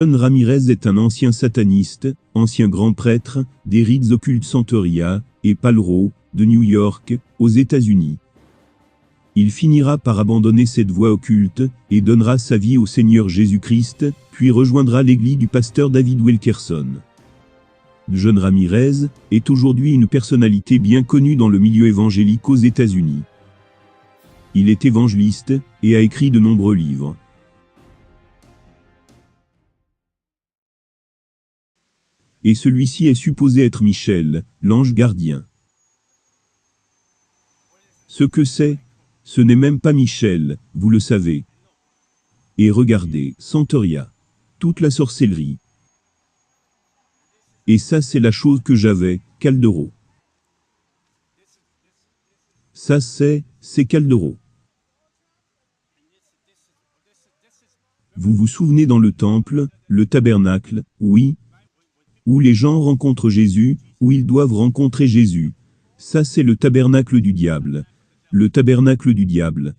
John Ramirez est un ancien sataniste, ancien grand prêtre, des rites occultes Santeria et Palo Alto, de New York, aux États-Unis. Il finira par abandonner cette voie occulte, et donnera sa vie au Seigneur Jésus-Christ, puis rejoindra l'église du pasteur David Wilkerson. John Ramirez est aujourd'hui une personnalité bien connue dans le milieu évangélique aux États-Unis. Il est évangéliste, et a écrit de nombreux livres. Et celui-ci est supposé être Michel, l'ange gardien. Ce que c'est, ce n'est même pas Michel, vous le savez. Et regardez, Santeria. Toute la sorcellerie. Et ça c'est la chose que j'avais, Caldero. Ça c'est Caldero. Vous vous souvenez dans le temple, le tabernacle, oui, où les gens rencontrent Jésus, où ils doivent rencontrer Jésus. Ça c'est le tabernacle du diable. Le tabernacle du diable.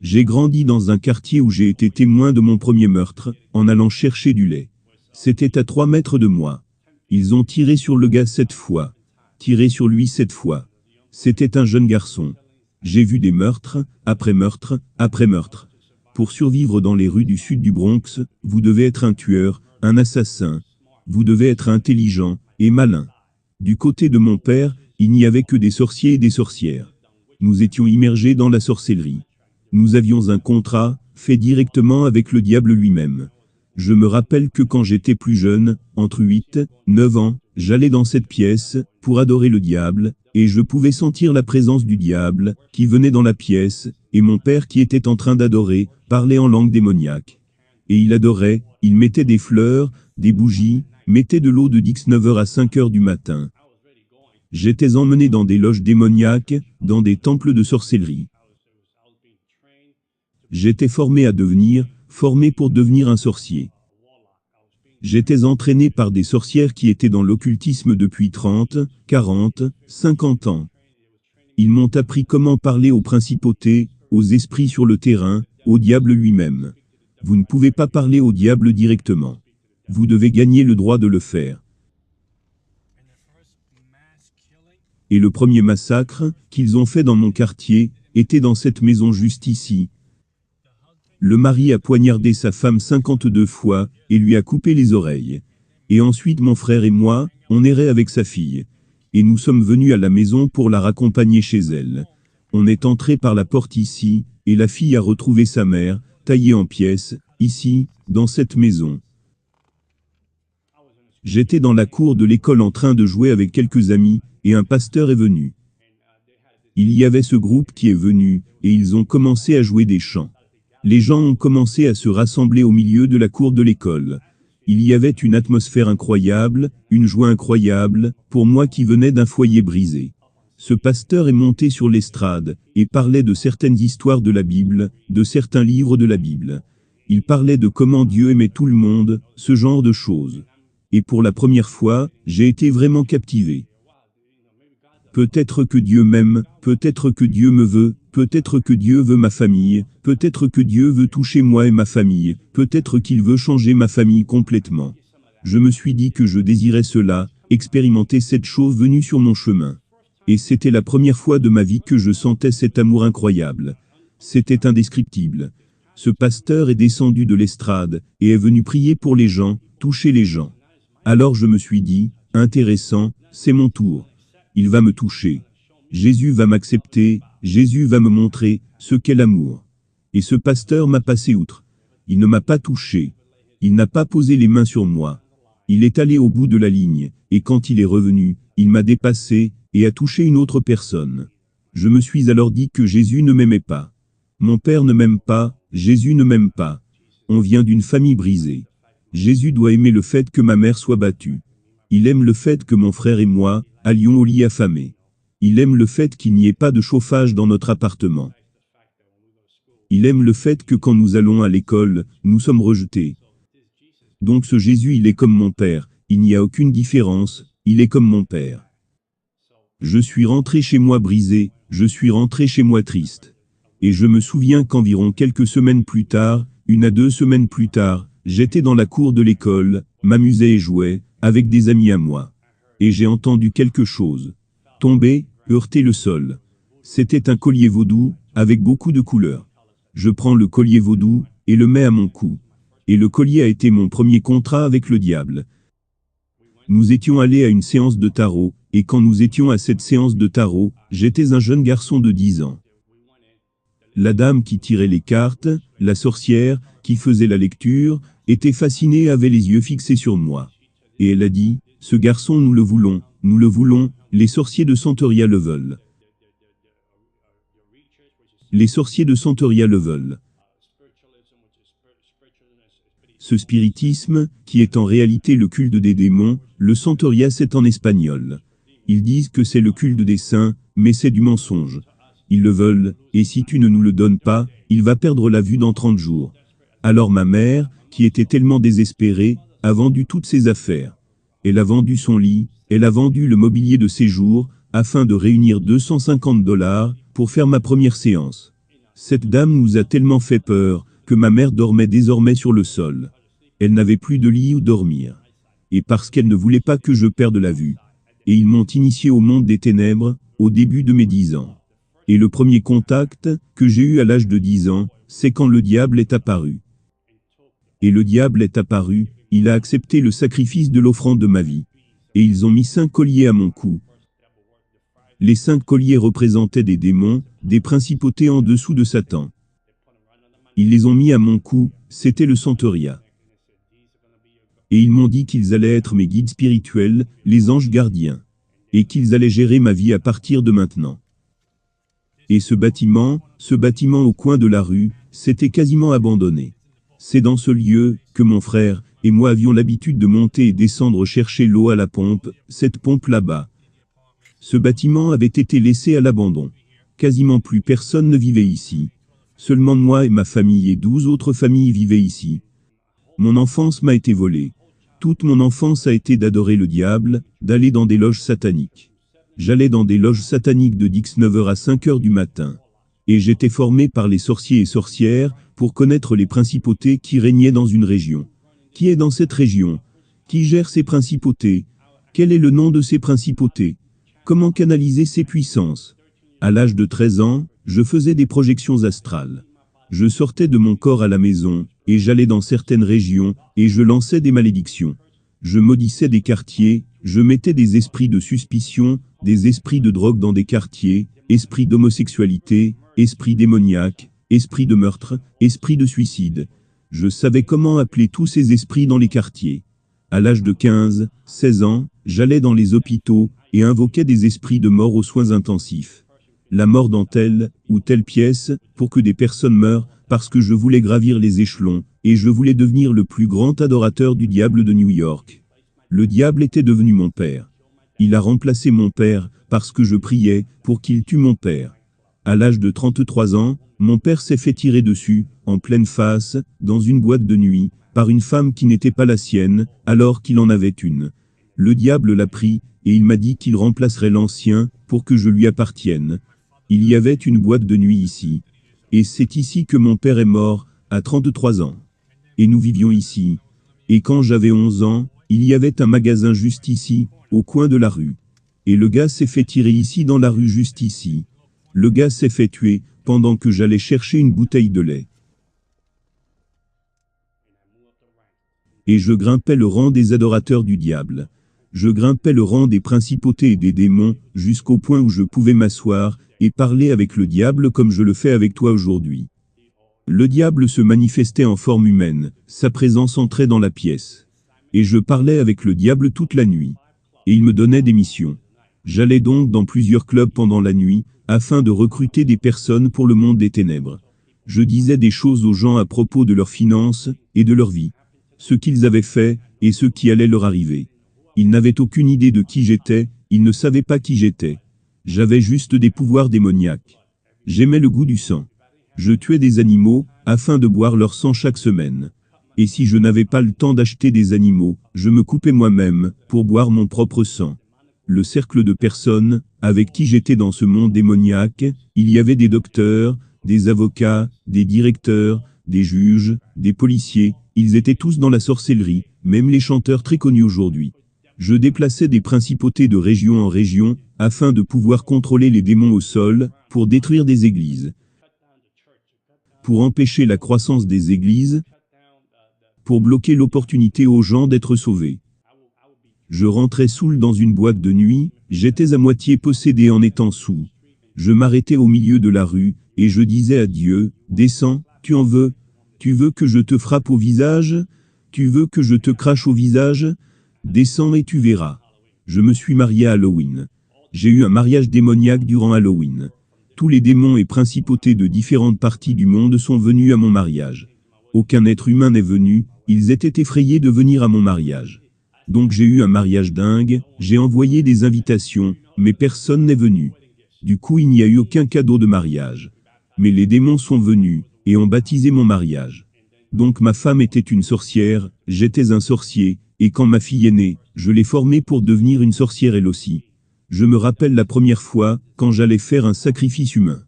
J'ai grandi dans un quartier où j'ai été témoin de mon premier meurtre, en allant chercher du lait. C'était à 3 mètres de moi. Ils ont tiré sur le gars 7 fois. Tiré sur lui 7 fois. C'était un jeune garçon. J'ai vu des meurtres, après meurtre, après meurtre. Pour survivre dans les rues du sud du Bronx, vous devez être un tueur, un assassin. Vous devez être intelligent et malin. Du côté de mon père, il n'y avait que des sorciers et des sorcières. Nous étions immergés dans la sorcellerie. Nous avions un contrat, fait directement avec le diable lui-même. Je me rappelle que quand j'étais plus jeune, entre 8 et 9 ans, j'allais dans cette pièce, pour adorer le diable, et je pouvais sentir la présence du diable, qui venait dans la pièce, et mon père qui était en train d'adorer, parlait en langue démoniaque. Et il adorait, il mettait des fleurs, des bougies, mettait de l'eau de 19h à 5h du matin. J'étais emmené dans des loges démoniaques, dans des temples de sorcellerie. J'étais formé pour devenir un sorcier. J'étais entraîné par des sorcières qui étaient dans l'occultisme depuis 30, 40, 50 ans. Ils m'ont appris comment parler aux principautés, aux esprits sur le terrain, au diable lui-même. Vous ne pouvez pas parler au diable directement. Vous devez gagner le droit de le faire. Et le premier massacre qu'ils ont fait dans mon quartier était dans cette maison juste ici. Le mari a poignardé sa femme 52 fois et lui a coupé les oreilles. Et ensuite mon frère et moi, on errait avec sa fille. Et nous sommes venus à la maison pour la raccompagner chez elle. On est entré par la porte ici, et la fille a retrouvé sa mère, taillée en pièces, ici, dans cette maison. J'étais dans la cour de l'école en train de jouer avec quelques amis, et un pasteur est venu. Il y avait ce groupe qui est venu, et ils ont commencé à jouer des chants. Les gens ont commencé à se rassembler au milieu de la cour de l'école. Il y avait une atmosphère incroyable, une joie incroyable, pour moi qui venais d'un foyer brisé. Ce pasteur est monté sur l'estrade, et parlait de certaines histoires de la Bible, de certains livres de la Bible. Il parlait de comment Dieu aimait tout le monde, ce genre de choses. Et pour la première fois, j'ai été vraiment captivé. Peut-être que Dieu m'aime, peut-être que Dieu me veut, peut-être que Dieu veut ma famille, peut-être que Dieu veut toucher moi et ma famille, peut-être qu'il veut changer ma famille complètement. Je me suis dit que je désirais cela, expérimenter cette chose venue sur mon chemin. Et c'était la première fois de ma vie que je sentais cet amour incroyable. C'était indescriptible. Ce pasteur est descendu de l'estrade, et est venu prier pour les gens, toucher les gens. Alors je me suis dit, intéressant, c'est mon tour. Il va me toucher. Jésus va m'accepter, Jésus va me montrer ce qu'est l'amour. Et ce pasteur m'a passé outre. Il ne m'a pas touché. Il n'a pas posé les mains sur moi. Il est allé au bout de la ligne, et quand il est revenu, il m'a dépassé, et a touché une autre personne. Je me suis alors dit que Jésus ne m'aimait pas. Mon père ne m'aime pas, Jésus ne m'aime pas. On vient d'une famille brisée. Jésus doit aimer le fait que ma mère soit battue. Il aime le fait que mon frère et moi allions au lit affamé. Il aime le fait qu'il n'y ait pas de chauffage dans notre appartement. Il aime le fait que quand nous allons à l'école, nous sommes rejetés. Donc ce Jésus, il est comme mon père, il n'y a aucune différence, il est comme mon père. Je suis rentré chez moi brisé, je suis rentré chez moi triste. Et je me souviens qu'environ quelques semaines plus tard, 1 à 2 semaines plus tard, J'étais dans la cour de l'école, m'amusais et jouais, avec des amis à moi. Et j'ai entendu quelque chose tomber, heurter le sol. C'était un collier vaudou, avec beaucoup de couleurs. Je prends le collier vaudou, et le mets à mon cou. Et le collier a été mon premier contrat avec le diable. Nous étions allés à une séance de tarot, et quand nous étions à cette séance de tarot, j'étais un jeune garçon de 10 ans. La dame qui tirait les cartes, la sorcière, qui faisait la lecture, était fascinée et avait les yeux fixés sur moi. Et elle a dit, « Ce garçon nous le voulons, les sorciers de Santeria le veulent. Les sorciers de Santeria le veulent. » Ce spiritisme, qui est en réalité le culte des démons, le Santeria c'est en espagnol. Ils disent que c'est le culte des saints, mais c'est du mensonge. Ils le veulent, et si tu ne nous le donnes pas, il va perdre la vue dans 30 jours. Alors ma mère, qui était tellement désespérée, a vendu toutes ses affaires. Elle a vendu son lit, elle a vendu le mobilier de séjour, afin de réunir $250 pour faire ma première séance. Cette dame nous a tellement fait peur, que ma mère dormait désormais sur le sol. Elle n'avait plus de lit où dormir. Et parce qu'elle ne voulait pas que je perde la vue. Et ils m'ont initié au monde des ténèbres, au début de mes 10 ans. Et le premier contact, que j'ai eu à l'âge de 10 ans, c'est quand le diable est apparu. Et le diable est apparu, il a accepté le sacrifice de l'offrande de ma vie. Et ils ont mis 5 colliers à mon cou. Les 5 colliers représentaient des démons, des principautés en dessous de Satan. Ils les ont mis à mon cou, c'était le Santeria. Et ils m'ont dit qu'ils allaient être mes guides spirituels, les anges gardiens. Et qu'ils allaient gérer ma vie à partir de maintenant. Et ce bâtiment au coin de la rue, c'était quasiment abandonné. C'est dans ce lieu que mon frère et moi avions l'habitude de monter et descendre chercher l'eau à la pompe, cette pompe là-bas. Ce bâtiment avait été laissé à l'abandon. Quasiment plus personne ne vivait ici. Seulement moi et ma famille et 12 autres familles vivaient ici. Mon enfance m'a été volée. Toute mon enfance a été d'adorer le diable, d'aller dans des loges sataniques. J'allais dans des loges sataniques de 19h à 5h du matin. Et j'étais formé par les sorciers et sorcières, pour connaître les principautés qui régnaient dans une région. Qui est dans cette région? Qui gère ces principautés? Quel est le nom de ces principautés? Comment canaliser ces puissances? À l'âge de 13 ans, je faisais des projections astrales. Je sortais de mon corps à la maison, et j'allais dans certaines régions, et je lançais des malédictions. Je maudissais des quartiers, je mettais des esprits de suspicion, des esprits de drogue dans des quartiers, esprits d'homosexualité, esprits démoniaques, esprits de meurtre, esprits de suicide. Je savais comment appeler tous ces esprits dans les quartiers. À l'âge de 15, 16 ans, j'allais dans les hôpitaux, et invoquais des esprits de mort aux soins intensifs. La mort dans telle ou telle pièce, pour que des personnes meurent, parce que je voulais gravir les échelons, et je voulais devenir le plus grand adorateur du diable de New York. Le diable était devenu mon père. Il a remplacé mon père, parce que je priais, pour qu'il tue mon père. À l'âge de 33 ans, mon père s'est fait tirer dessus, en pleine face, dans une boîte de nuit, par une femme qui n'était pas la sienne, alors qu'il en avait une. Le diable l'a pris, et il m'a dit qu'il remplacerait l'ancien, pour que je lui appartienne. Il y avait une boîte de nuit ici. Et c'est ici que mon père est mort, à 33 ans. Et nous vivions ici. Et quand j'avais 11 ans, il y avait un magasin juste ici, au coin de la rue. Et le gars s'est fait tirer ici dans la rue juste ici. Le gars s'est fait tuer, pendant que j'allais chercher une bouteille de lait. Et je grimpais le rang des adorateurs du diable. Je grimpais le rang des principautés et des démons, jusqu'au point où je pouvais m'asseoir, et parler avec le diable comme je le fais avec toi aujourd'hui. Le diable se manifestait en forme humaine, sa présence entrait dans la pièce. Et je parlais avec le diable toute la nuit. Et il me donnait des missions. J'allais donc dans plusieurs clubs pendant la nuit, afin de recruter des personnes pour le monde des ténèbres. Je disais des choses aux gens à propos de leurs finances, et de leur vie. Ce qu'ils avaient fait, et ce qui allait leur arriver. Ils n'avaient aucune idée de qui j'étais, ils ne savaient pas qui j'étais. J'avais juste des pouvoirs démoniaques. J'aimais le goût du sang. Je tuais des animaux, afin de boire leur sang chaque semaine. Et si je n'avais pas le temps d'acheter des animaux, je me coupais moi-même, pour boire mon propre sang. Le cercle de personnes, avec qui j'étais dans ce monde démoniaque, il y avait des docteurs, des avocats, des directeurs, des juges, des policiers, ils étaient tous dans la sorcellerie, même les chanteurs très connus aujourd'hui. Je déplaçais des principautés de région en région, afin de pouvoir contrôler les démons au sol, pour détruire des églises, pour empêcher la croissance des églises, pour bloquer l'opportunité aux gens d'être sauvés. Je rentrais saoul dans une boîte de nuit, j'étais à moitié possédé en étant saoul. Je m'arrêtais au milieu de la rue, et je disais à Dieu, descends, tu en veux? Tu veux que je te frappe au visage? Tu veux que je te crache au visage? Descends et tu verras. Je me suis marié à Halloween. J'ai eu un mariage démoniaque durant Halloween. Tous les démons et principautés de différentes parties du monde sont venus à mon mariage. Aucun être humain n'est venu, ils étaient effrayés de venir à mon mariage. Donc j'ai eu un mariage dingue, j'ai envoyé des invitations, mais personne n'est venu. Du coup il n'y a eu aucun cadeau de mariage. Mais les démons sont venus, et ont baptisé mon mariage. Donc ma femme était une sorcière, j'étais un sorcier, et quand ma fille est née, je l'ai formée pour devenir une sorcière elle aussi. Je me rappelle la première fois, quand j'allais faire un sacrifice humain.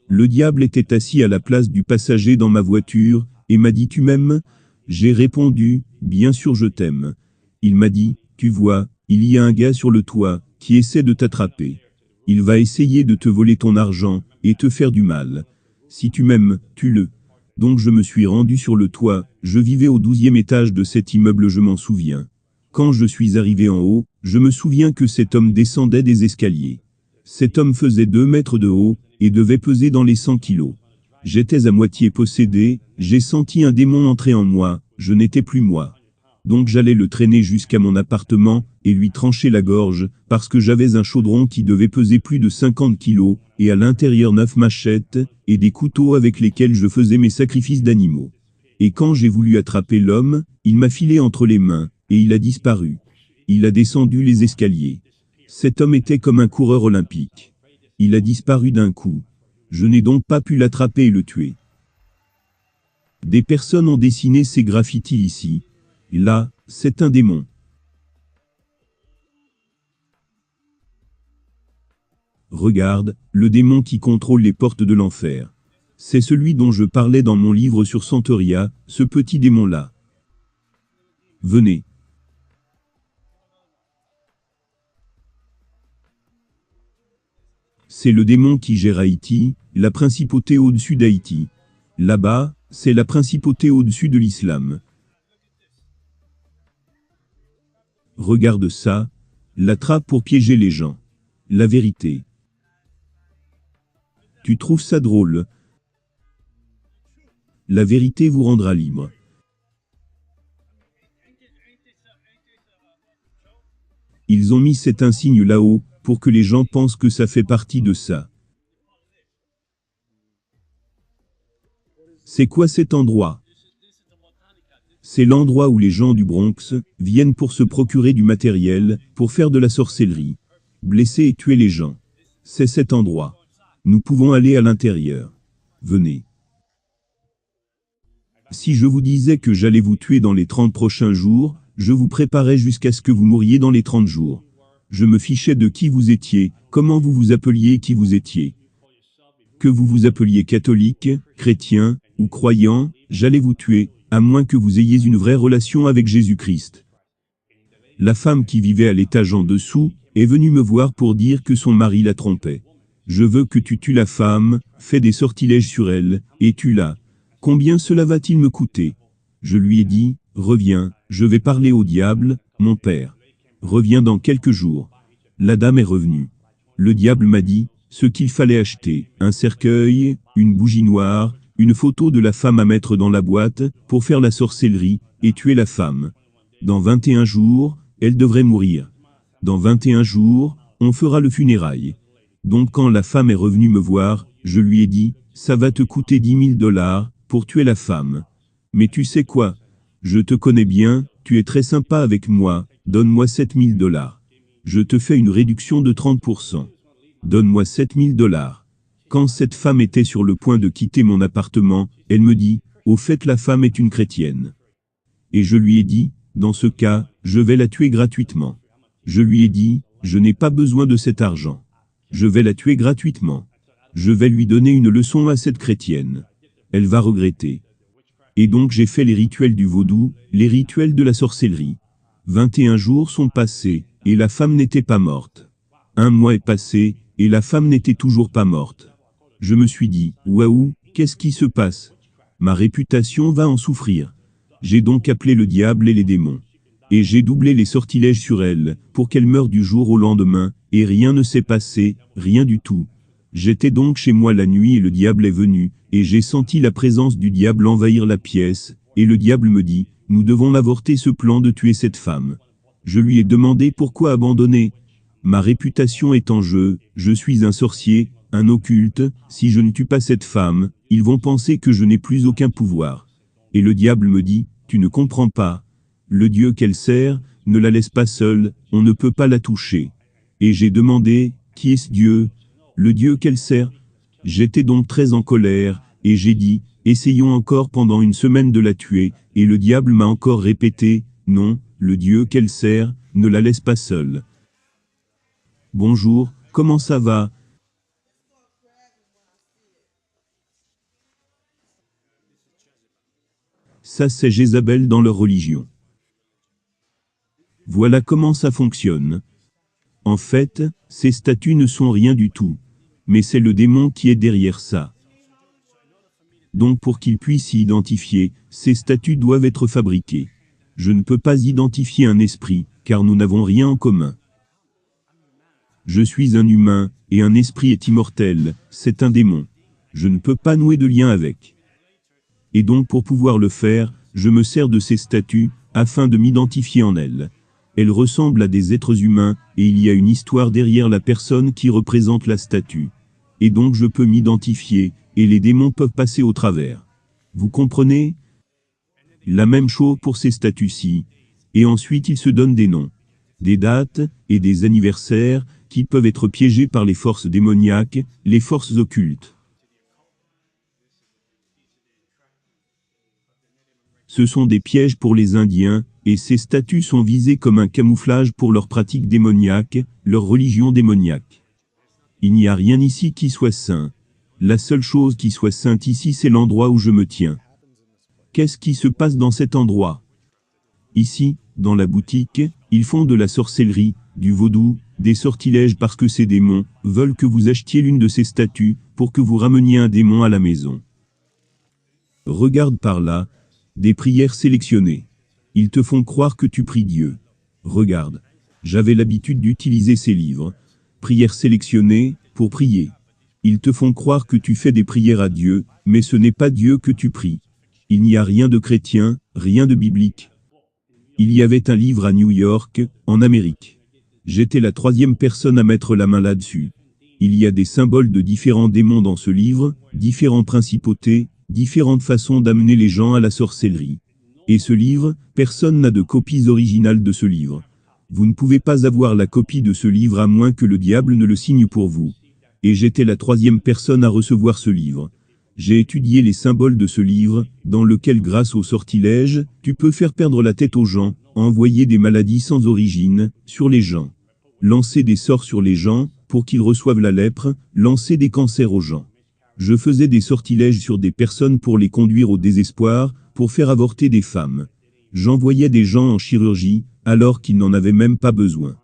Le diable était assis à la place du passager dans ma voiture, et m'a dit « Tu m'aimes ?» J'ai répondu « Bien sûr je t'aime ». Il m'a dit « Tu vois, il y a un gars sur le toit, qui essaie de t'attraper. Il va essayer de te voler ton argent, et te faire du mal. Si tu m'aimes, tue-le. » Donc je me suis rendu sur le toit, je vivais au 12e étage de cet immeuble, je m'en souviens. Quand je suis arrivé en haut, je me souviens que cet homme descendait des escaliers. Cet homme faisait 2 mètres de haut, et devait peser dans les 100 kilos. J'étais à moitié possédé, j'ai senti un démon entrer en moi, je n'étais plus moi. Donc j'allais le traîner jusqu'à mon appartement, et lui trancher la gorge, parce que j'avais un chaudron qui devait peser plus de 50 kilos, et à l'intérieur 9 machettes, et des couteaux avec lesquels je faisais mes sacrifices d'animaux. Et quand j'ai voulu attraper l'homme, il m'a filé entre les mains, et il a disparu. Il a descendu les escaliers. Cet homme était comme un coureur olympique. Il a disparu d'un coup. Je n'ai donc pas pu l'attraper et le tuer. Des personnes ont dessiné ces graffitis ici. Là, c'est un démon. Regarde, le démon qui contrôle les portes de l'enfer. C'est celui dont je parlais dans mon livre sur Santeria, ce petit démon-là. Venez. C'est le démon qui gère Haïti, la principauté au-dessus d'Haïti. Là-bas, c'est la principauté au-dessus de l'islam. Regarde ça, la trappe pour piéger les gens. La vérité. Tu trouves ça drôle? La vérité vous rendra libre. Ils ont mis cet insigne là-haut, pour que les gens pensent que ça fait partie de ça. C'est quoi cet endroit? C'est l'endroit où les gens du Bronx viennent pour se procurer du matériel, pour faire de la sorcellerie, blesser et tuer les gens. C'est cet endroit. Nous pouvons aller à l'intérieur. Venez. Si je vous disais que j'allais vous tuer dans les 30 prochains jours, je vous préparais jusqu'à ce que vous mouriez dans les 30 jours. Je me fichais de qui vous étiez, comment vous vous appeliez, qui vous étiez. Que vous vous appeliez catholique, chrétien, ou croyant, j'allais vous tuer, à moins que vous ayez une vraie relation avec Jésus-Christ. La femme qui vivait à l'étage en dessous est venue me voir pour dire que son mari la trompait. Je veux que tu tues la femme, fais des sortilèges sur elle, et tue-la. Combien cela va-t-il me coûter? Je lui ai dit, reviens, je vais parler au diable, mon père. Reviens dans quelques jours. La dame est revenue. Le diable m'a dit, ce qu'il fallait acheter, un cercueil, une bougie noire, une photo de la femme à mettre dans la boîte, pour faire la sorcellerie, et tuer la femme. Dans 21 jours, elle devrait mourir. Dans 21 jours, on fera le funérail. Donc quand la femme est revenue me voir, je lui ai dit, ça va te coûter $10 000, pour tuer la femme. Mais tu sais quoi? Je te connais bien, tu es très sympa avec moi, donne-moi $7 000. Je te fais une réduction de 30%. Donne-moi $7 000. Quand cette femme était sur le point de quitter mon appartement, elle me dit, au fait la femme est une chrétienne. Et je lui ai dit, dans ce cas, je vais la tuer gratuitement. Je lui ai dit, je n'ai pas besoin de cet argent. Je vais la tuer gratuitement. Je vais lui donner une leçon à cette chrétienne. Elle va regretter. Et donc j'ai fait les rituels du vaudou, les rituels de la sorcellerie. 21 jours sont passés, et la femme n'était pas morte. 1 mois est passé, et la femme n'était toujours pas morte. Je me suis dit, waouh, qu'est-ce qui se passe? Ma réputation va en souffrir. J'ai donc appelé le diable et les démons. Et j'ai doublé les sortilèges sur elle, pour qu'elle meure du jour au lendemain, et rien ne s'est passé, rien du tout. J'étais donc chez moi la nuit et le diable est venu, et j'ai senti la présence du diable envahir la pièce, et le diable me dit, nous devons avorter ce plan de tuer cette femme. Je lui ai demandé pourquoi abandonner. Ma réputation est en jeu, je suis un sorcier, un occulte, si je ne tue pas cette femme, ils vont penser que je n'ai plus aucun pouvoir. Et le diable me dit, tu ne comprends pas. Le Dieu qu'elle sert, ne la laisse pas seule, on ne peut pas la toucher. Et j'ai demandé, qui est ce Dieu? Le Dieu qu'elle sert? J'étais donc très en colère, et j'ai dit, essayons encore pendant 1 semaine de la tuer, et le diable m'a encore répété, non, le Dieu qu'elle sert, ne la laisse pas seule. Bonjour, comment ça va? Ça c'est Jézabel dans leur religion. Voilà comment ça fonctionne. En fait, ces statues ne sont rien du tout. Mais c'est le démon qui est derrière ça. Donc pour qu'ils puissent s'y identifier, ces statues doivent être fabriquées. Je ne peux pas identifier un esprit, car nous n'avons rien en commun. Je suis un humain, et un esprit est immortel, c'est un démon. Je ne peux pas nouer de lien avec. Et donc pour pouvoir le faire, je me sers de ces statues, afin de m'identifier en elles. Elles ressemblent à des êtres humains, et il y a une histoire derrière la personne qui représente la statue. Et donc je peux m'identifier, et les démons peuvent passer au travers. Vous comprenez? La même chose pour ces statues-ci. Et ensuite ils se donnent des noms, des dates, et des anniversaires, qui peuvent être piégés par les forces démoniaques, les forces occultes. Ce sont des pièges pour les Indiens, et ces statues sont visées comme un camouflage pour leurs pratiques démoniaques, leur religion démoniaque. Il n'y a rien ici qui soit saint. La seule chose qui soit sainte ici, c'est l'endroit où je me tiens. Qu'est-ce qui se passe dans cet endroit? Ici, dans la boutique, ils font de la sorcellerie, du vaudou, des sortilèges parce que ces démons veulent que vous achetiez l'une de ces statues pour que vous rameniez un démon à la maison. Regarde par là, des prières sélectionnées. Ils te font croire que tu pries Dieu. Regarde, j'avais l'habitude d'utiliser ces livres. Prières sélectionnées, pour prier. Ils te font croire que tu fais des prières à Dieu, mais ce n'est pas Dieu que tu pries. Il n'y a rien de chrétien, rien de biblique. Il y avait un livre à New York, en Amérique. J'étais la 3e personne à mettre la main là-dessus. Il y a des symboles de différents démons dans ce livre, différentes principautés, différentes façons d'amener les gens à la sorcellerie. Et ce livre, personne n'a de copies originales de ce livre. Vous ne pouvez pas avoir la copie de ce livre à moins que le diable ne le signe pour vous. Et j'étais la 3e personne à recevoir ce livre. J'ai étudié les symboles de ce livre, dans lequel grâce au sortilège, tu peux faire perdre la tête aux gens, envoyer des maladies sans origine, sur les gens. Lancer des sorts sur les gens, pour qu'ils reçoivent la lèpre, lancer des cancers aux gens. Je faisais des sortilèges sur des personnes pour les conduire au désespoir, pour faire avorter des femmes. J'envoyais des gens en chirurgie, alors qu'ils n'en avaient même pas besoin.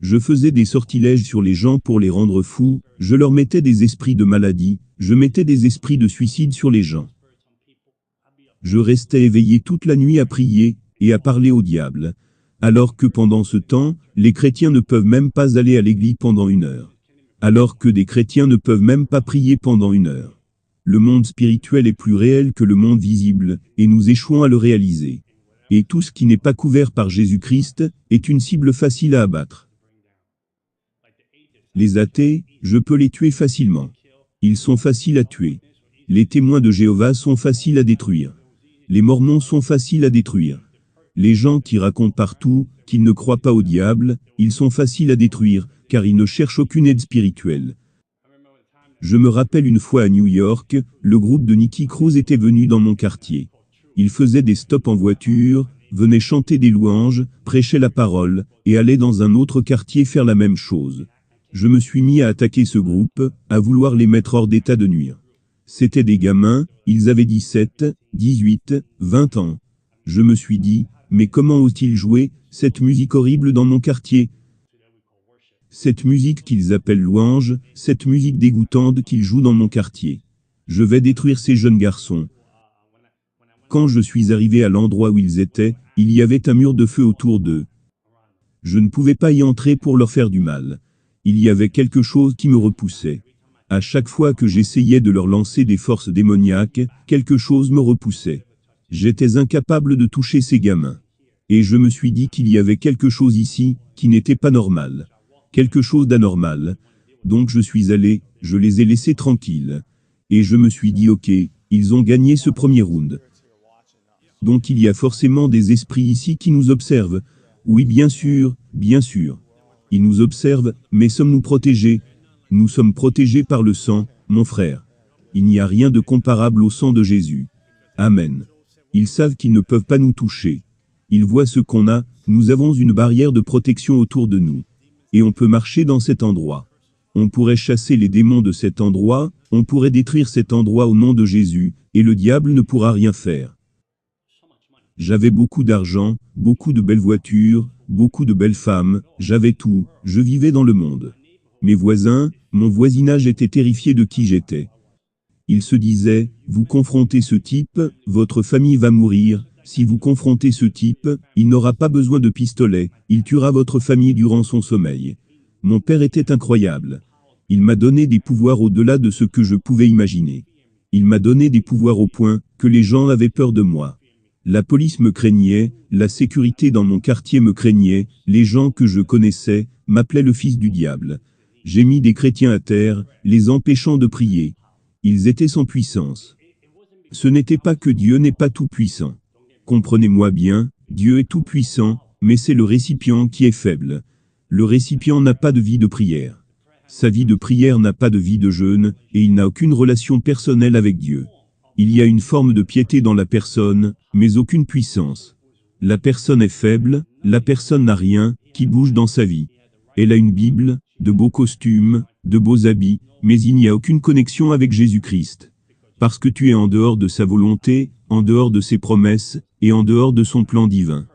Je faisais des sortilèges sur les gens pour les rendre fous, je leur mettais des esprits de maladie, je mettais des esprits de suicide sur les gens. Je restais éveillé toute la nuit à prier, et à parler au diable. Alors que pendant ce temps, les chrétiens ne peuvent même pas aller à l'église pendant 1 heure. Alors que des chrétiens ne peuvent même pas prier pendant 1 heure. Le monde spirituel est plus réel que le monde visible, et nous échouons à le réaliser. Et tout ce qui n'est pas couvert par Jésus-Christ, est une cible facile à abattre. Les athées, je peux les tuer facilement. Ils sont faciles à tuer. Les témoins de Jéhovah sont faciles à détruire. Les mormons sont faciles à détruire. Les gens qui racontent partout qu'ils ne croient pas au diable, ils sont faciles à détruire, car ils ne cherchent aucune aide spirituelle. Je me rappelle une fois à New York, le groupe de Nicky Cruz était venu dans mon quartier. Ils faisaient des stops en voiture, venaient chanter des louanges, prêchaient la parole, et allaient dans un autre quartier faire la même chose. Je me suis mis à attaquer ce groupe, à vouloir les mettre hors d'état de nuire. C'étaient des gamins, ils avaient 17, 18, 20 ans. Je me suis dit, mais comment osent-ils jouer cette musique horrible dans mon quartier? Cette musique qu'ils appellent louange, cette musique dégoûtante qu'ils jouent dans mon quartier. Je vais détruire ces jeunes garçons. Quand je suis arrivé à l'endroit où ils étaient, il y avait un mur de feu autour d'eux. Je ne pouvais pas y entrer pour leur faire du mal. Il y avait quelque chose qui me repoussait. À chaque fois que j'essayais de leur lancer des forces démoniaques, quelque chose me repoussait. J'étais incapable de toucher ces gamins. Et je me suis dit qu'il y avait quelque chose ici, qui n'était pas normal. Quelque chose d'anormal. Donc je suis allé, je les ai laissés tranquilles. Et je me suis dit ok, ils ont gagné ce premier round. Donc il y a forcément des esprits ici qui nous observent. Oui bien sûr, bien sûr. Ils nous observent, mais sommes-nous protégés? Nous sommes protégés par le sang, mon frère. Il n'y a rien de comparable au sang de Jésus. Amen. Ils savent qu'ils ne peuvent pas nous toucher. Ils voient ce qu'on a, nous avons une barrière de protection autour de nous. Et on peut marcher dans cet endroit. On pourrait chasser les démons de cet endroit, on pourrait détruire cet endroit au nom de Jésus, et le diable ne pourra rien faire. J'avais beaucoup d'argent, beaucoup de belles voitures, beaucoup de belles femmes, j'avais tout, je vivais dans le monde. Mes voisins, mon voisinage était terrifié de qui j'étais. Ils se disaient, vous confrontez ce type, votre famille va mourir, si vous confrontez ce type, il n'aura pas besoin de pistolet, il tuera votre famille durant son sommeil. Mon père était incroyable. Il m'a donné des pouvoirs au-delà de ce que je pouvais imaginer. Il m'a donné des pouvoirs au point que les gens avaient peur de moi. La police me craignait, la sécurité dans mon quartier me craignait, les gens que je connaissais m'appelaient le fils du diable. J'ai mis des chrétiens à terre, les empêchant de prier. Ils étaient sans puissance. Ce n'était pas que Dieu n'est pas tout-puissant. Comprenez-moi bien, Dieu est tout-puissant, mais c'est le récipient qui est faible. Le récipient n'a pas de vie de prière. Sa vie de prière n'a pas de vie de jeûne, et il n'a aucune relation personnelle avec Dieu. Il y a une forme de piété dans la personne, mais aucune puissance. La personne est faible, la personne n'a rien qui bouge dans sa vie. Elle a une Bible, de beaux costumes, de beaux habits, mais il n'y a aucune connexion avec Jésus-Christ. Parce que tu es en dehors de sa volonté, en dehors de ses promesses, et en dehors de son plan divin.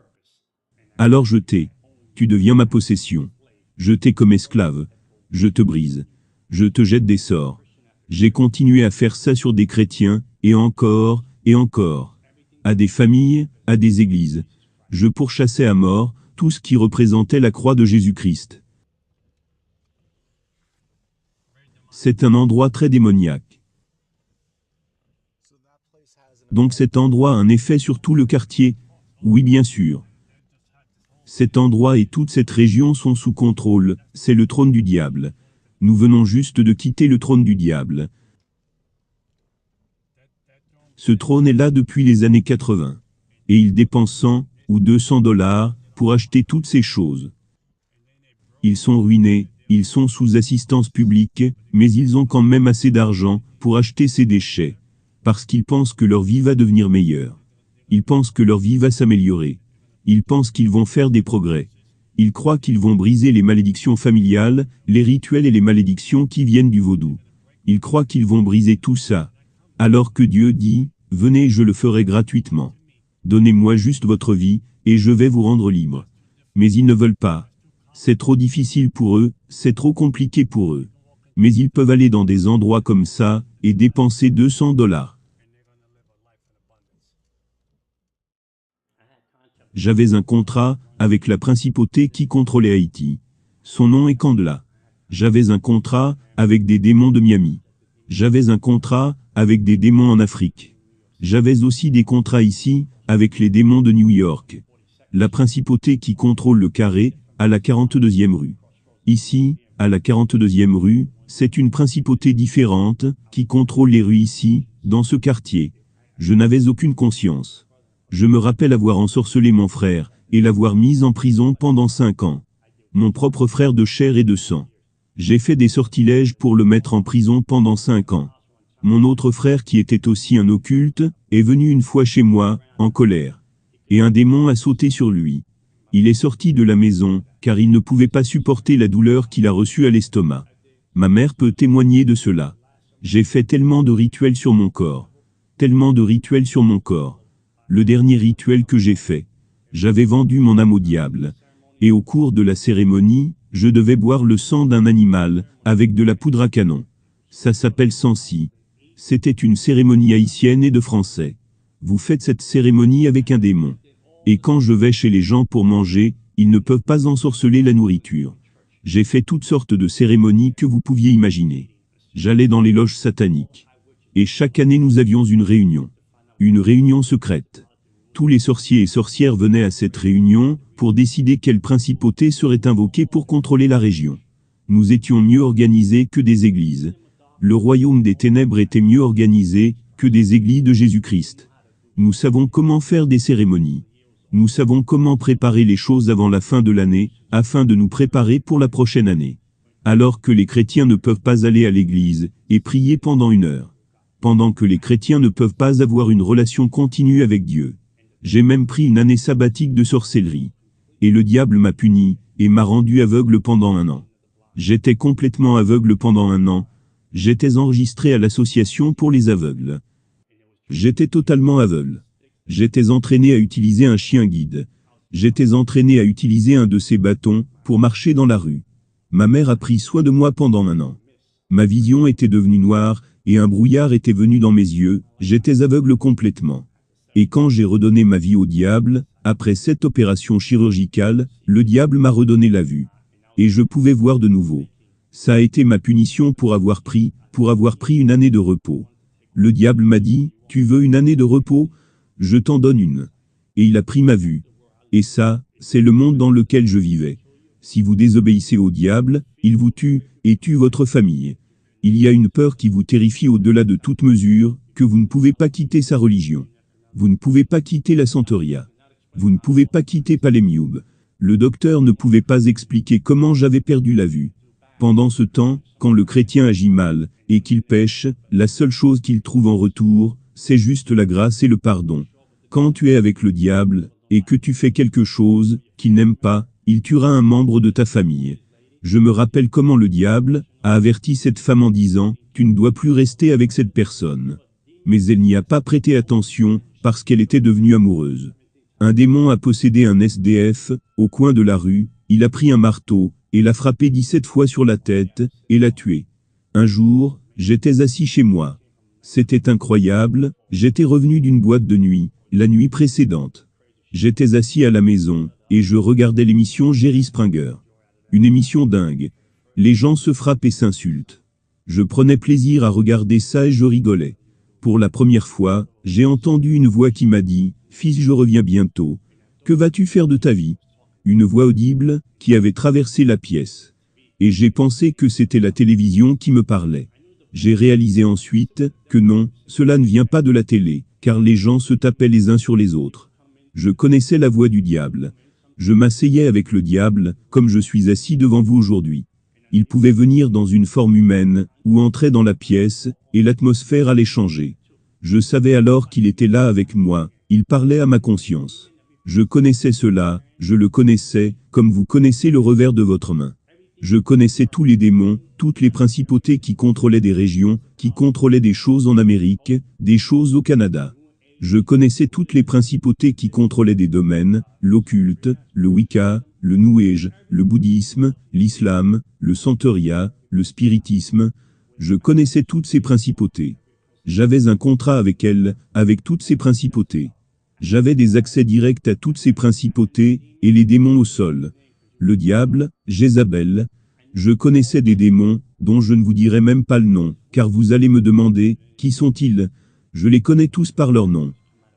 Alors je t'ai. Tu deviens ma possession. Je t'ai comme esclave. Je te brise. Je te jette des sorts. J'ai continué à faire ça sur des chrétiens, et encore, à des familles, à des églises. Je pourchassais à mort tout ce qui représentait la croix de Jésus-Christ. C'est un endroit très démoniaque. Donc cet endroit a un effet sur tout le quartier? Oui bien sûr. Cet endroit et toute cette région sont sous contrôle, c'est le trône du diable. Nous venons juste de quitter le trône du diable. Ce trône est là depuis les années 80. Et il dépense 100 ou 200 $ pour acheter toutes ces choses. Ils sont ruinés, ils sont sous assistance publique, mais ils ont quand même assez d'argent pour acheter ces déchets. Parce qu'ils pensent que leur vie va devenir meilleure. Ils pensent que leur vie va s'améliorer. Ils pensent qu'ils vont faire des progrès. Ils croient qu'ils vont briser les malédictions familiales, les rituels et les malédictions qui viennent du vaudou. Ils croient qu'ils vont briser tout ça. Alors que Dieu dit, venez, je le ferai gratuitement. Donnez-moi juste votre vie, et je vais vous rendre libre. Mais ils ne veulent pas. C'est trop difficile pour eux, c'est trop compliqué pour eux. Mais ils peuvent aller dans des endroits comme ça, et dépenser 200 $. J'avais un contrat avec la principauté qui contrôlait Haïti. Son nom est Candela. J'avais un contrat avec des démons de Miami. J'avais un contrat avec des démons en Afrique. J'avais aussi des contrats ici, avec les démons de New York. La principauté qui contrôle le carré, à la 42e rue. Ici, à la 42e rue, c'est une principauté différente, qui contrôle les rues ici, dans ce quartier. Je n'avais aucune conscience. Je me rappelle avoir ensorcelé mon frère, et l'avoir mis en prison pendant 5 ans. Mon propre frère de chair et de sang. J'ai fait des sortilèges pour le mettre en prison pendant 5 ans. Mon autre frère qui était aussi un occulte, est venu une fois chez moi, en colère. Et un démon a sauté sur lui. Il est sorti de la maison, car il ne pouvait pas supporter la douleur qu'il a reçue à l'estomac. Ma mère peut témoigner de cela. J'ai fait tellement de rituels sur mon corps. Tellement de rituels sur mon corps. Le dernier rituel que j'ai fait, j'avais vendu mon âme au diable. Et au cours de la cérémonie, je devais boire le sang d'un animal, avec de la poudre à canon. Ça s'appelle Sansi. C'était une cérémonie haïtienne et de français. Vous faites cette cérémonie avec un démon. Et quand je vais chez les gens pour manger, ils ne peuvent pas ensorceler la nourriture. J'ai fait toutes sortes de cérémonies que vous pouviez imaginer. J'allais dans les loges sataniques. Et chaque année nous avions une réunion. Une réunion secrète. Tous les sorciers et sorcières venaient à cette réunion pour décider quelle principauté serait invoquée pour contrôler la région. Nous étions mieux organisés que des églises. Le royaume des ténèbres était mieux organisé que des églises de Jésus-Christ. Nous savons comment faire des cérémonies. Nous savons comment préparer les choses avant la fin de l'année, afin de nous préparer pour la prochaine année. Alors que les chrétiens ne peuvent pas aller à l'église et prier pendant 1 heure. Pendant que les chrétiens ne peuvent pas avoir une relation continue avec Dieu. J'ai même pris une année sabbatique de sorcellerie. Et le diable m'a puni, et m'a rendu aveugle pendant 1 an. J'étais complètement aveugle pendant 1 an. J'étais enregistré à l'association pour les aveugles. J'étais totalement aveugle. J'étais entraîné à utiliser un chien guide. J'étais entraîné à utiliser un de ces bâtons pour marcher dans la rue. Ma mère a pris soin de moi pendant 1 an. Ma vision était devenue noire, et un brouillard était venu dans mes yeux, j'étais aveugle complètement. Et quand j'ai redonné ma vie au diable, après cette opération chirurgicale, le diable m'a redonné la vue. Et je pouvais voir de nouveau. Ça a été ma punition pour avoir pris 1 année de repos. Le diable m'a dit, tu veux 1 année de repos? Je t'en donne une. Et il a pris ma vue. Et ça, c'est le monde dans lequel je vivais. Si vous désobéissez au diable, il vous tue, et tue votre famille. Il y a une peur qui vous terrifie au-delà de toute mesure, que vous ne pouvez pas quitter sa religion. Vous ne pouvez pas quitter la Santeria. Vous ne pouvez pas quitter Palemioub. Le docteur ne pouvait pas expliquer comment j'avais perdu la vue. Pendant ce temps, quand le chrétien agit mal, et qu'il pêche, la seule chose qu'il trouve en retour, c'est juste la grâce et le pardon. Quand tu es avec le diable, et que tu fais quelque chose qu'il n'aime pas, il tuera un membre de ta famille. Je me rappelle comment le diable a averti cette femme en disant, tu ne dois plus rester avec cette personne. Mais elle n'y a pas prêté attention, parce qu'elle était devenue amoureuse. Un démon a possédé un SDF, au coin de la rue, il a pris un marteau, et l'a frappé 17 fois sur la tête, et l'a tué. Un jour, j'étais assis chez moi. C'était incroyable, j'étais revenu d'une boîte de nuit, la nuit précédente. J'étais assis à la maison, et je regardais l'émission Jerry Springer. Une émission dingue. Les gens se frappent et s'insultent. Je prenais plaisir à regarder ça et je rigolais. Pour la première fois, j'ai entendu une voix qui m'a dit, « Fils, je reviens bientôt. Que vas-tu faire de ta vie ?» Une voix audible, qui avait traversé la pièce. Et j'ai pensé que c'était la télévision qui me parlait. J'ai réalisé ensuite, que non, cela ne vient pas de la télé, car les gens se tapaient les uns sur les autres. Je connaissais la voix du diable. Je m'asseyais avec le diable, comme je suis assis devant vous aujourd'hui. Il pouvait venir dans une forme humaine, ou entrer dans la pièce, et l'atmosphère allait changer. Je savais alors qu'il était là avec moi, il parlait à ma conscience. Je connaissais cela, je le connaissais, comme vous connaissez le revers de votre main. Je connaissais tous les démons, toutes les principautés qui contrôlaient des régions, qui contrôlaient des choses en Amérique, des choses au Canada. Je connaissais toutes les principautés qui contrôlaient des domaines, l'occulte, le Wicca, le New Age, le bouddhisme, l'islam, le Santeria, le spiritisme. Je connaissais toutes ces principautés. J'avais un contrat avec elles, avec toutes ces principautés. J'avais des accès directs à toutes ces principautés, et les démons au sol. Le diable, Jézabel. Je connaissais des démons, dont je ne vous dirai même pas le nom, car vous allez me demander, qui sont-ils? Je les connais tous par leur nom.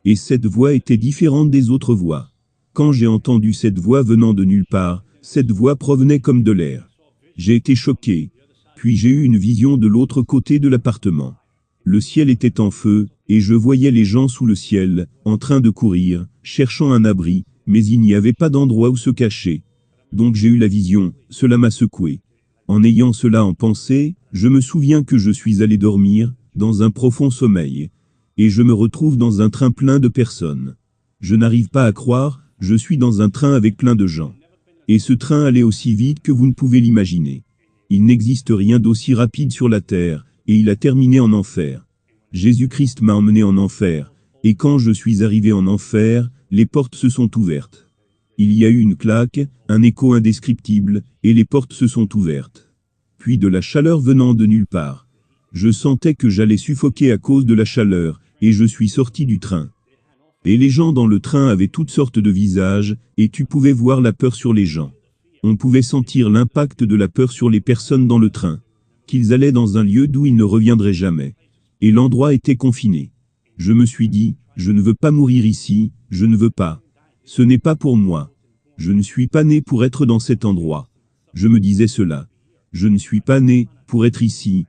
Et cette voix était différente des autres voix. Quand j'ai entendu cette voix venant de nulle part, cette voix provenait comme de l'air. J'ai été choqué. Puis j'ai eu une vision de l'autre côté de l'appartement. Le ciel était en feu, et je voyais les gens sous le ciel, en train de courir, cherchant un abri, mais il n'y avait pas d'endroit où se cacher. Donc j'ai eu la vision, cela m'a secoué. En ayant cela en pensée, je me souviens que je suis allé dormir, dans un profond sommeil. Et je me retrouve dans un train plein de personnes. Je n'arrive pas à croire, je suis dans un train avec plein de gens. Et ce train allait aussi vite que vous ne pouvez l'imaginer. Il n'existe rien d'aussi rapide sur la Terre, et il a terminé en enfer. Jésus-Christ m'a emmené en enfer, et quand je suis arrivé en enfer, les portes se sont ouvertes. Il y a eu une claque, un écho indescriptible, et les portes se sont ouvertes. Puis de la chaleur venant de nulle part. Je sentais que j'allais suffoquer à cause de la chaleur, et je suis sorti du train. Et les gens dans le train avaient toutes sortes de visages, et tu pouvais voir la peur sur les gens. On pouvait sentir l'impact de la peur sur les personnes dans le train. Qu'ils allaient dans un lieu d'où ils ne reviendraient jamais. Et l'endroit était confiné. Je me suis dit, je ne veux pas mourir ici, je ne veux pas. Ce n'est pas pour moi. Je ne suis pas né pour être dans cet endroit. Je me disais cela. Je ne suis pas né pour être ici.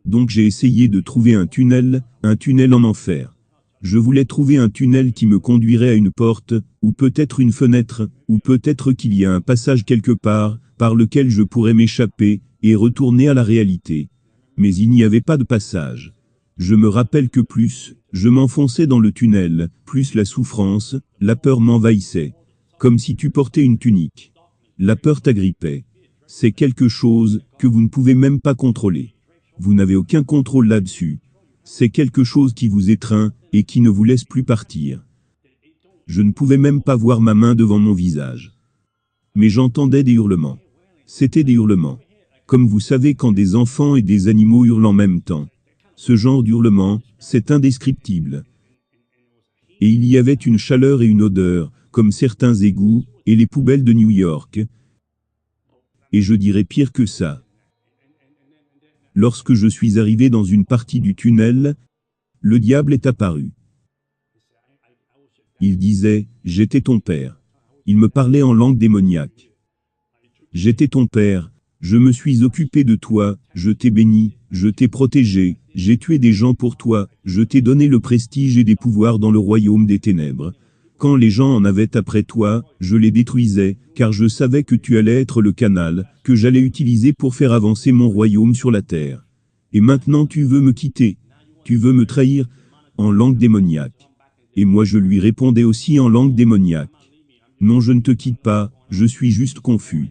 Donc j'ai essayé de trouver un tunnel en enfer. Je voulais trouver un tunnel qui me conduirait à une porte, ou peut-être une fenêtre, ou peut-être qu'il y a un passage quelque part, par lequel je pourrais m'échapper, et retourner à la réalité. Mais il n'y avait pas de passage. Je me rappelle que plus je m'enfonçais dans le tunnel, plus la souffrance, la peur m'envahissait. Comme si tu portais une tunique. La peur t'agrippait. C'est quelque chose que vous ne pouvez même pas contrôler. Vous n'avez aucun contrôle là-dessus. C'est quelque chose qui vous étreint et qui ne vous laisse plus partir. Je ne pouvais même pas voir ma main devant mon visage. Mais j'entendais des hurlements. C'était des hurlements. Comme vous savez quand des enfants et des animaux hurlent en même temps. Ce genre d'hurlement, c'est indescriptible. Et il y avait une chaleur et une odeur, comme certains égouts, et les poubelles de New York. Et je dirais pire que ça. Lorsque je suis arrivé dans une partie du tunnel, le diable est apparu. Il disait, j'étais ton père. Il me parlait en langue démoniaque. J'étais ton père, je me suis occupé de toi, je t'ai béni, je t'ai protégé, j'ai tué des gens pour toi, je t'ai donné le prestige et des pouvoirs dans le royaume des ténèbres. Quand les gens en avaient après toi, je les détruisais, car je savais que tu allais être le canal, que j'allais utiliser pour faire avancer mon royaume sur la terre. Et maintenant tu veux me quitter, tu veux me trahir, en langue démoniaque. Et moi je lui répondais aussi en langue démoniaque. Non, je ne te quitte pas, je suis juste confus.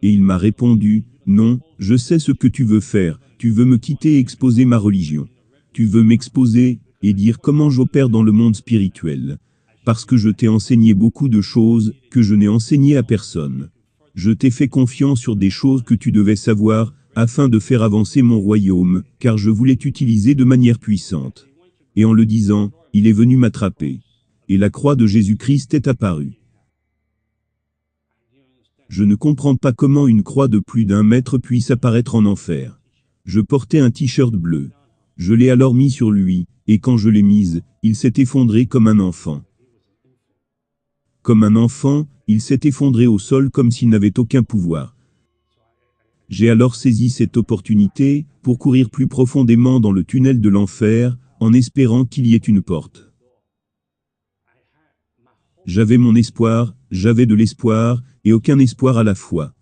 Et il m'a répondu, non, je sais ce que tu veux faire, tu veux me quitter et exposer ma religion. Tu veux m'exposer, et dire comment j'opère dans le monde spirituel. Parce que je t'ai enseigné beaucoup de choses, que je n'ai enseigné à personne. Je t'ai fait confiance sur des choses que tu devais savoir, afin de faire avancer mon royaume, car je voulais t'utiliser de manière puissante. Et en le disant, il est venu m'attraper. Et la croix de Jésus-Christ est apparue. Je ne comprends pas comment une croix de plus d'1 mètre puisse apparaître en enfer. Je portais un t-shirt bleu. Je l'ai alors mis sur lui, et quand je l'ai mise, il s'est effondré comme un enfant. Comme un enfant, il s'est effondré au sol comme s'il n'avait aucun pouvoir. J'ai alors saisi cette opportunité pour courir plus profondément dans le tunnel de l'enfer, en espérant qu'il y ait une porte. J'avais mon espoir, j'avais de l'espoir, et aucun espoir à la fois.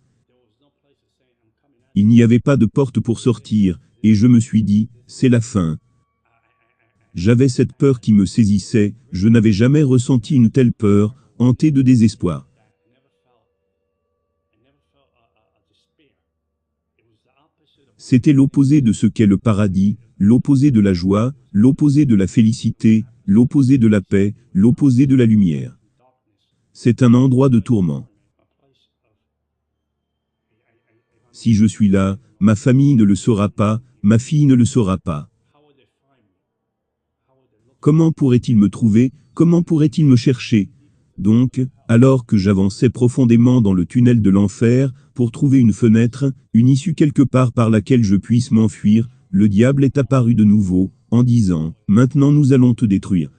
Il n'y avait pas de porte pour sortir, et je me suis dit, c'est la fin. J'avais cette peur qui me saisissait, je n'avais jamais ressenti une telle peur, hantée de désespoir. C'était l'opposé de ce qu'est le paradis, l'opposé de la joie, l'opposé de la félicité, l'opposé de la paix, l'opposé de la lumière. C'est un endroit de tourment. Si je suis là, ma famille ne le saura pas, ma fille ne le saura pas. Comment pourrait-il me trouver, comment pourrait-il me chercher? Donc, alors que j'avançais profondément dans le tunnel de l'enfer, pour trouver une fenêtre, une issue quelque part par laquelle je puisse m'enfuir, le diable est apparu de nouveau, en disant, maintenant nous allons te détruire.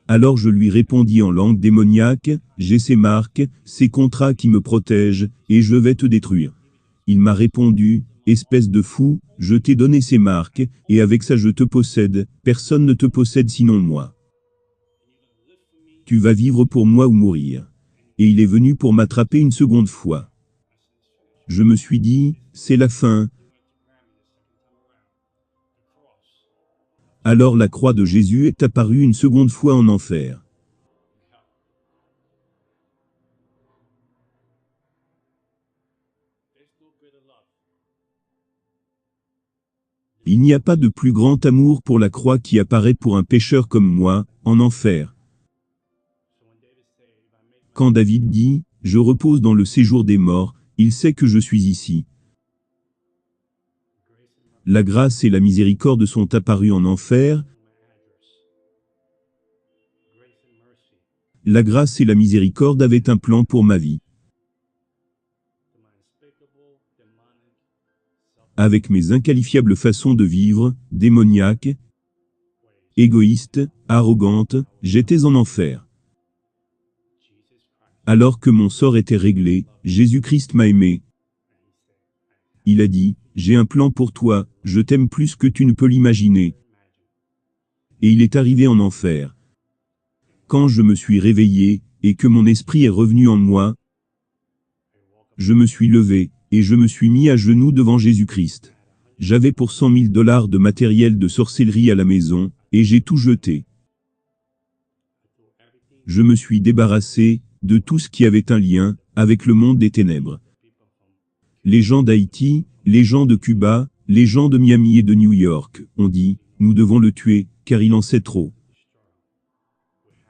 Alors je lui répondis en langue démoniaque, j'ai ces marques, ces contrats qui me protègent, et je vais te détruire. Il m'a répondu, espèce de fou, je t'ai donné ces marques, et avec ça je te possède, personne ne te possède sinon moi. Tu vas vivre pour moi ou mourir. Et il est venu pour m'attraper une seconde fois. Je me suis dit, c'est la fin. Alors la croix de Jésus est apparue une seconde fois en enfer. Il n'y a pas de plus grand amour pour la croix qui apparaît pour un pécheur comme moi, en enfer. Quand David dit, « Je repose dans le séjour des morts », il sait que je suis ici. La grâce et la miséricorde sont apparues en enfer. La grâce et la miséricorde avaient un plan pour ma vie. Avec mes inqualifiables façons de vivre, démoniaques, égoïstes, arrogantes, j'étais en enfer. Alors que mon sort était réglé, Jésus-Christ m'a aimé. Il a dit, « J'ai un plan pour toi, je t'aime plus que tu ne peux l'imaginer. » Et il est arrivé en enfer. Quand je me suis réveillé, et que mon esprit est revenu en moi, je me suis levé, et je me suis mis à genoux devant Jésus-Christ. J'avais pour $100 000 de matériel de sorcellerie à la maison, et j'ai tout jeté. Je me suis débarrassé de tout ce qui avait un lien avec le monde des ténèbres. Les gens d'Haïti, les gens de Cuba, les gens de Miami et de New York ont dit, « Nous devons le tuer, car il en sait trop.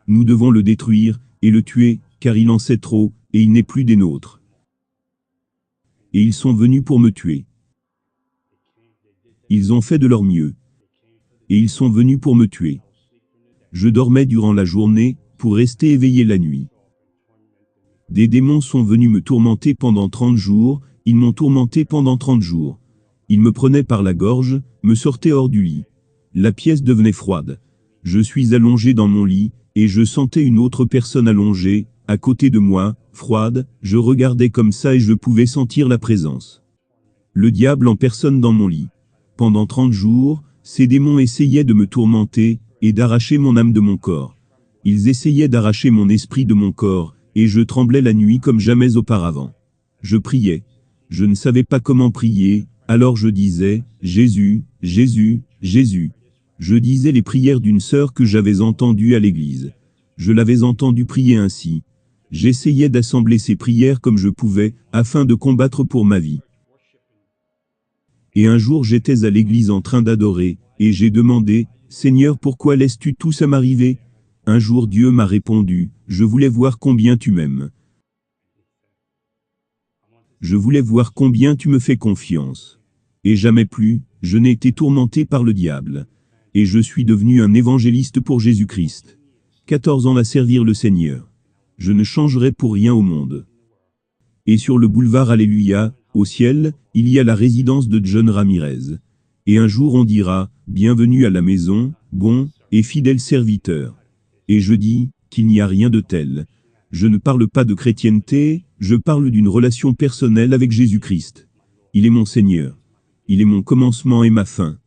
Nous devons le détruire, et le tuer, car il en sait trop, et il n'est plus des nôtres. » Et ils sont venus pour me tuer. Ils ont fait de leur mieux. Et ils sont venus pour me tuer. Je dormais durant la journée, pour rester éveillé la nuit. Des démons sont venus me tourmenter pendant 30 jours, ils m'ont tourmenté pendant 30 jours. Ils me prenaient par la gorge, me sortaient hors du lit. La pièce devenait froide. Je suis allongé dans mon lit, et je sentais une autre personne allongée, à côté de moi, froide, je regardais comme ça et je pouvais sentir la présence. Le diable en personne dans mon lit. Pendant 30 jours, ces démons essayaient de me tourmenter, et d'arracher mon âme de mon corps. Ils essayaient d'arracher mon esprit de mon corps, et je tremblais la nuit comme jamais auparavant. Je priais. Je ne savais pas comment prier, alors je disais, « Jésus, Jésus, Jésus ». Je disais les prières d'une sœur que j'avais entendue à l'église. Je l'avais entendue prier ainsi. J'essayais d'assembler ces prières comme je pouvais, afin de combattre pour ma vie. Et un jour j'étais à l'église en train d'adorer, et j'ai demandé, « Seigneur, pourquoi laisses-tu tout ça m'arriver ?» Un jour Dieu m'a répondu, « Je voulais voir combien tu m'aimes. Je voulais voir combien tu me fais confiance. » Et jamais plus, je n'ai été tourmenté par le diable. Et je suis devenu un évangéliste pour Jésus-Christ. 14 ans à servir le Seigneur. Je ne changerai pour rien au monde. Et sur le boulevard Alléluia, au ciel, il y a la résidence de John Ramirez. Et un jour on dira, « Bienvenue à la maison, bon et fidèle serviteur. » Et je dis, qu'il n'y a rien de tel. Je ne parle pas de chrétienté, je parle d'une relation personnelle avec Jésus-Christ. Il est mon Seigneur. Il est mon commencement et ma fin.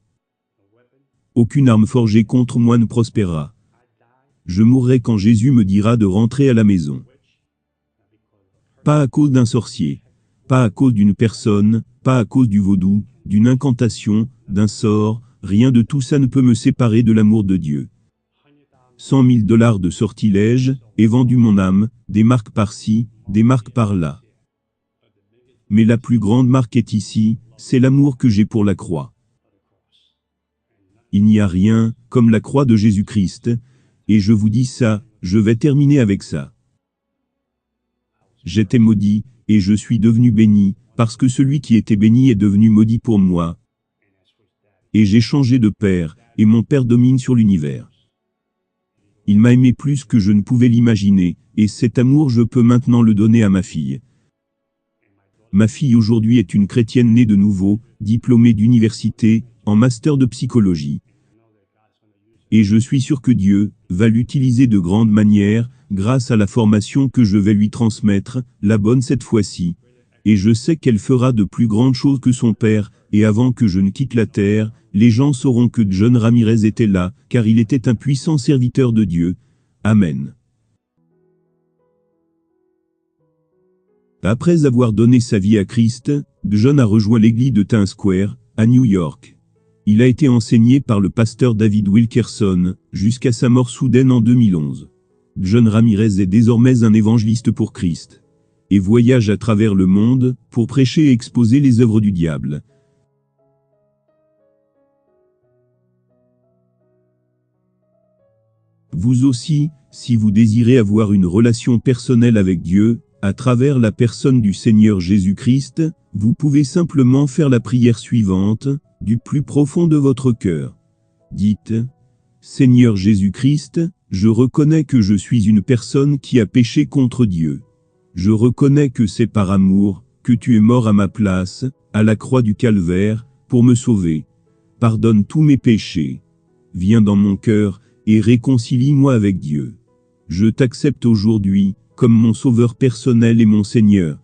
Aucune arme forgée contre moi ne prospérera. Je mourrai quand Jésus me dira de rentrer à la maison. Pas à cause d'un sorcier, pas à cause d'une personne, pas à cause du vaudou, d'une incantation, d'un sort, rien de tout ça ne peut me séparer de l'amour de Dieu. $100 000 de sortilèges, et vendu mon âme, des marques par-ci, des marques par-là. Mais la plus grande marque est ici, c'est l'amour que j'ai pour la croix. Il n'y a rien, comme la croix de Jésus-Christ, et je vous dis ça, je vais terminer avec ça. J'étais maudit, et je suis devenu béni, parce que celui qui était béni est devenu maudit pour moi. Et j'ai changé de père, et mon père domine sur l'univers. Il m'a aimé plus que je ne pouvais l'imaginer, et cet amour je peux maintenant le donner à ma fille. Ma fille aujourd'hui est une chrétienne née de nouveau, diplômée d'université, en master de psychologie. Et je suis sûr que Dieu va l'utiliser de grande manière, grâce à la formation que je vais lui transmettre, la bonne cette fois-ci. Et je sais qu'elle fera de plus grandes choses que son père, et avant que je ne quitte la terre, les gens sauront que John Ramirez était là, car il était un puissant serviteur de Dieu. Amen. Après avoir donné sa vie à Christ, John a rejoint l'église de Times Square, à New York. Il a été enseigné par le pasteur David Wilkerson, jusqu'à sa mort soudaine en 2011. John Ramirez est désormais un évangéliste pour Christ, et voyage à travers le monde, pour prêcher et exposer les œuvres du diable. Vous aussi, si vous désirez avoir une relation personnelle avec Dieu, à travers la personne du Seigneur Jésus-Christ, vous pouvez simplement faire la prière suivante, du plus profond de votre cœur. Dites, Seigneur Jésus-Christ, je reconnais que je suis une personne qui a péché contre Dieu. Je reconnais que c'est par amour que tu es mort à ma place, à la croix du Calvaire, pour me sauver. Pardonne tous mes péchés. Viens dans mon cœur et réconcilie-moi avec Dieu. Je t'accepte aujourd'hui comme mon sauveur personnel et mon Seigneur.